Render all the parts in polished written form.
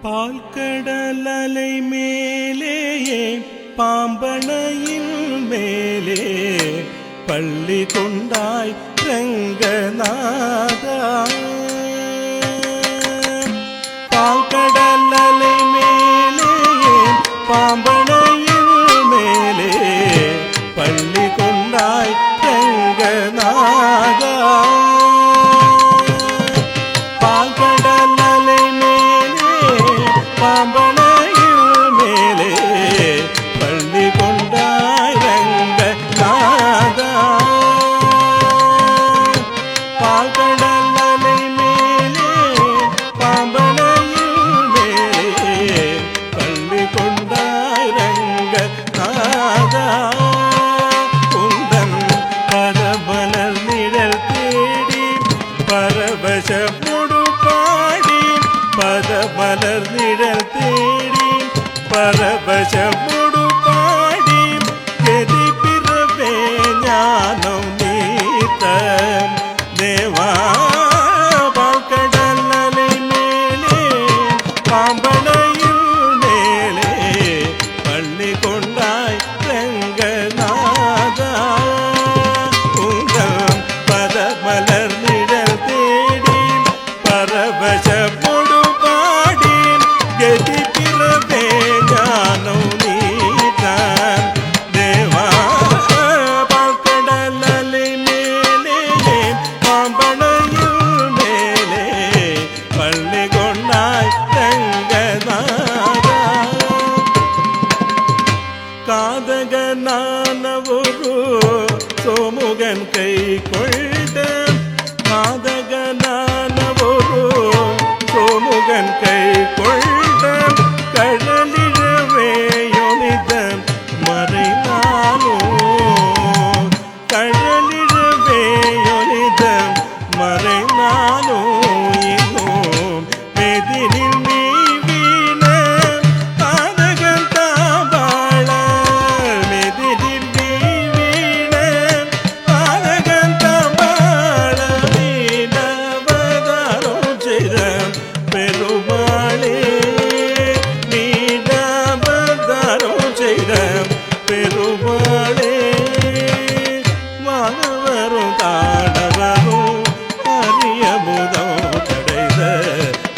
பால்கடல் அலை மேலே பாம்பனையின் மேலே பள்ளி கொண்டாய் ரங்கநாதா. பால்கடல் அலை மேலே பாம்பனையின் மேலே பள்ளி கொண்டாய் ரங்கநாதா. பால்கடல் அலை மேலே பாம்பனையின் மேலே பள்ளி கொண்டாய் ரங்கநாதா. பால்கடல் அலை மேலே பாம்பனையின் மேலே பள்ளி கொண்டாய் ரங்கநாதா. உந்தன் பதமலர் நிழல் தேடி பரவசமுடு பாடி, பதமலர் நிழல் தேடி பரவசமுடு பாடி, கெதி பிறவே ஞானம் நீத்த தேவா. பால்கடல் அலை மேலே பாம்பனையில் மேலே பள்ளி கொண்டாய் ரங்கநாதா. உங்கள் பதமலர் நிழல் தேடி பரவசமுடு பாடி, கதி பிறவே ஞானம் நீதான் தேவா. பால்கடல் அலை மேலே பாம்பனையில் மேலே பள்ளி கொண்டாய் ரங்கநாதா. காதகனான ஒரு சோமுகன் கை கொண்ட, காதகனான ஒரு சோமுகன் கை கொண்ட, கடலிழவே யொனித மறைநானோ, கடலிழவே யொனித மறைநானோ. இன்னும் மெதினில் நீ வீண காதகன் தாபாள, மெதினில் நீ வீண காதகன் தாபாள. நீடவதாரம் செய்த பெருமாளே, நீடவதாரம் செய்த பெருமாளே. மாணவரும் தாழவரும் அரியமுதம் கடைத,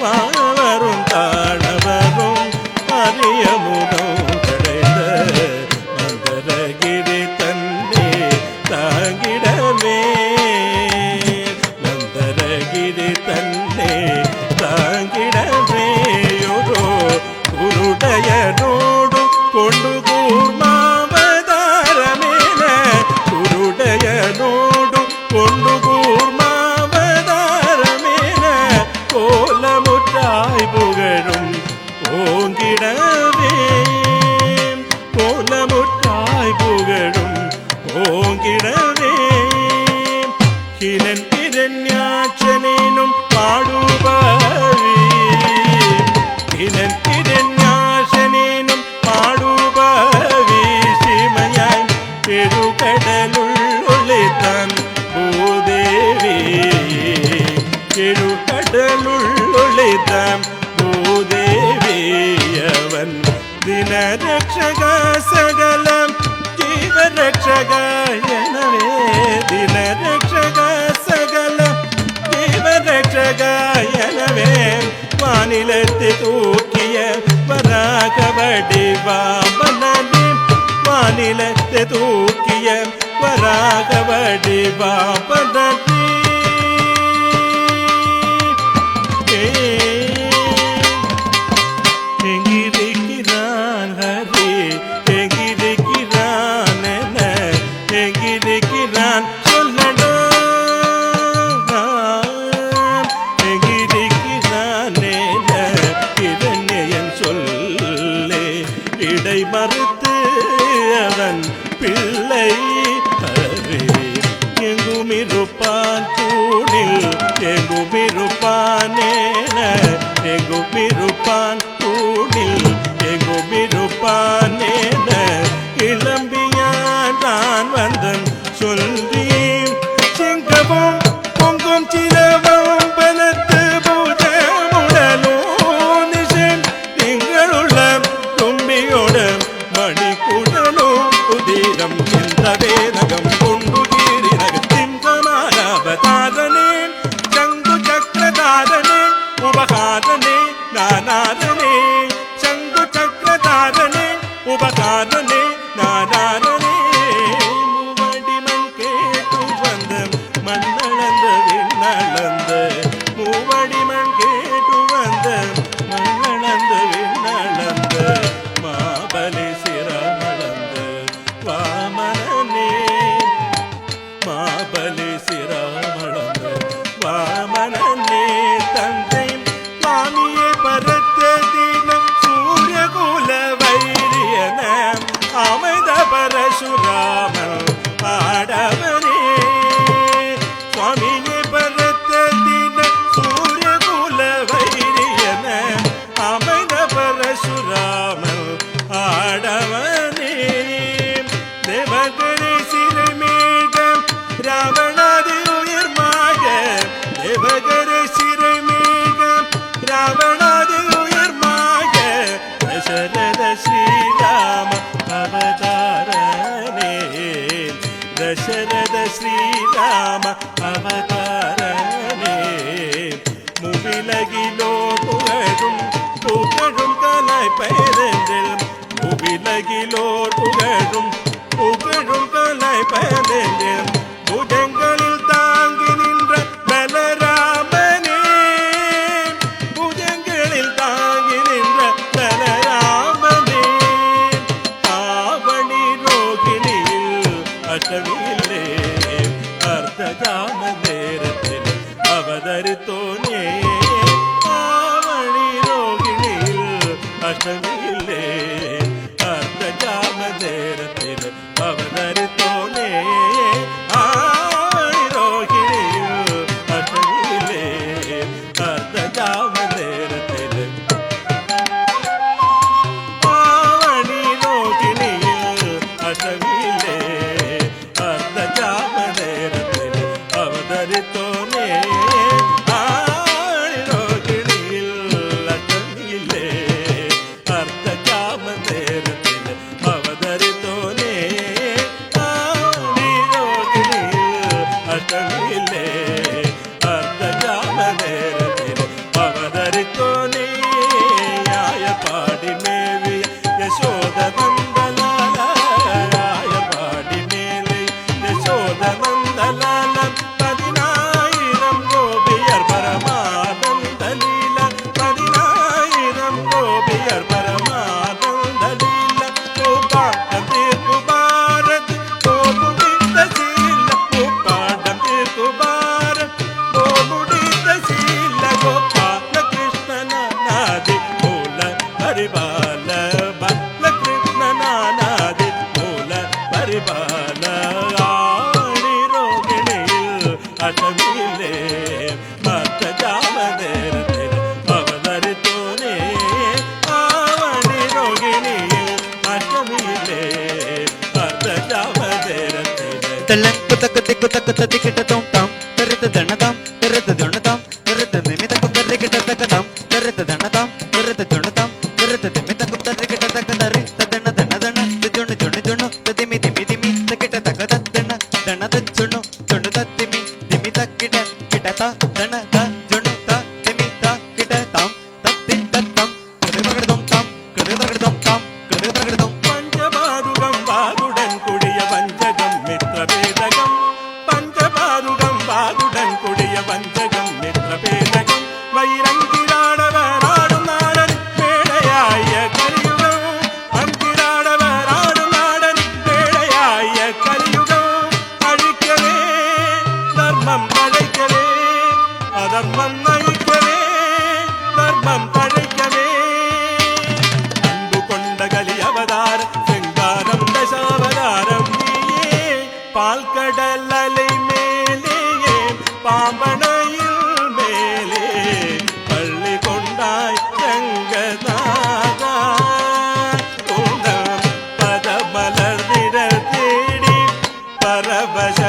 மாணவரும் தாழவரும் அரியமுதம் கடைத, மந்தரகிரி தன்னே தாங்கிடவே, மந்தரகிரி தன்னே தாங்கிடவே. யோகோ குருடையனோடு கொண்டு கூர்மாவதாரமேன, குருடையனோடு கொண்டு கூர்மாவதாரமேன, கோலமுற்றாய் புகழும் ஓங்கிடவே, கோலமுற்றாய் புகழும் ஓங்கிடவே. கிரண் கிரண்யாட்சனேனும் பாடுபவி, கிரண் கிரண்யாட்சனேனும் பாடுபவி. சிமையாய் பெருகடலுள் ஒளித்தான் பூதேவி, பெருகடலுள் ஒளித்தான் பூதேவி. அவன் தினரக்ஷக சகலம் ஜீவரக்ஷக எனவே, தினரக்ஷக சகலம் ஜீவரக்ஷக எனவே. மாநிலத்தை தூக்கிய வராகவடி வாமனே, மாநிலத்தை தூக்கிய வராகவடி வாமனே. எங்கிருக்கிறான் ஹரி, எங்கிருக்கிறான் என, எங்கிருக்கிறான் சொல்லடா. எங்கிருக்கிறான் என இரண்யன் சொல்லே, இடை மறுத்து அவன் பிள்ளை ஹரி. எங்குமிருப்பான் தூணில் எங்குமிருப்பானேன, எங்குமிருப்பான் தூணில் எங்குமிருப்பானேன. இளம்பியான் நான் வந்தன் சொல்லி சிங்கமும் பொங்கும் சிரவம் பலத்து பூஜமுடலோ நிஷன் வாமனே தந்தை சுவாமியே பரத்ததின சூரியகுல வைரியன அமைத பரசுராமன் ஆடவனே சுவாமியே பரத்ததின சூரியகுல வைரியன அமைத பரசுராமன் ஆடவனே தேவகரே சிறுமேக ராவணாதி உயிர்மாக தேவகரே சிறுமேக ராவணாதி உயிர்மாக தசரத ஸ்ரீராம அவதாரனே தசரத ஸ்ரீராம அவதாரனே முவிலகிலோ புகழும் புகழும் கலாய் பெயரென்றில் முவிலகிலோர் புகழும் புகழும் கலாய் பெயரென்றில் புஜங்களில் தாங்கி நின்ற பலராமனே புஜங்களில் தாங்கி நின்ற பலராமனே ஆவணி ரோகிணியில் அஷ்டமியிலே அர்த்தகாம நேரத்தில் அவதரித்தோனே ஆவணி ரோகிணியில் அஷ்டமியிலே அர்த்தகாம நேரத்தில் அவதரித்தோனே ஆவணி ரோகிணியில் அஷ்டமியிலே அர்த்தகாம நேரத்தில் ஆவணி ரோகிணியில் அஷ்டமியிலே அர்த்தகாம நேரத்தில் அவதரித்தோனே ஆவணி ரோகிணியில் அஷ்டமியிலே அர்த்தகாம நேரத்தில் அவதரித்தோனே ஆவணி ரோகிணியில் அஷ்டமியிலே அர்த்தகாம நேரத்தில் அவதரித்தோனே ஆயப்பாடி மேவி யசோத நந்தலால ஆயப்பாடி மேவி யசோத நந்தலால 10000 கோபியர் பரமானந்த லீல 10000 கோபியர் பரமானந்த லீல கோபாட்டம் தீர்ப்பு பாரத் கோமுடித்த சீல கோபாட்டம் தீர்ப்பு பாரத் கோமுடித்த சீல கோபால கிருஷ்ணன நாதி மூல பரிபால பால கிருஷ்ணன நாதி மூல பரிபால ஆவணி ரோகிணியில் அஷ்டமியிலே அர்த்தகாம நேரத்தில் அவதரித்தோனே ஆவணி ரோகிணியில் அஷ்டமியிலே அர்த்தகாம நேரத்தில் தலங்கு தக்கு திக்கு தக்கு ததிக்கிட்ட தோம் தாம் தருத்த தனதாம் தருத்த துணதாம் தருத்த நிமிதக்கு தருக்கிட்ட தக்கதாம் தருத்த தனதாம் தருத்த துணதாம் தருத்த நிமிதக்கு தருக்கிட்ட தக்கதரி ததன தன தன துணு துணு துணு ததிமி திமி திமி தக்கிட்ட தக்கத தன தன துணு துணு ததிமி திமி தக்கிட்ட கிட்ட த தன த துணு த திமி த கிட்ட தாம் தத்தி தத்தம் கருதகடதம் தாம் கருதகடதம் தாம் கருதகடதம் பஞ்சபாருகம் வாருடன் கூடிய வஞ்சகம் மித்ர பேதகம் பஞ்சபாருகம் வாருடன் கூடிய வஞ்சகம் மித்ர பேதகம் வைரங்கிராடவராடும் நாடன் பேடையாய கலியுகம் அங்கிராடவராடும் நாடன் பேடையாய கலியுகம் அழிக்கவே தர்மம் தழைக்கவே அதர்மம் நயிக்கவே தர்மம் தழைக்கவே அன்பு கொண்ட கலி அவதார செங்காரம் தசாவதாரம் நீயே பால் கடல் அலை மேலேயே பாம்பனையில் மேலே பள்ளி கொண்டாய் ரங்கநாதா பதமலர் விரல் தேடி பரவச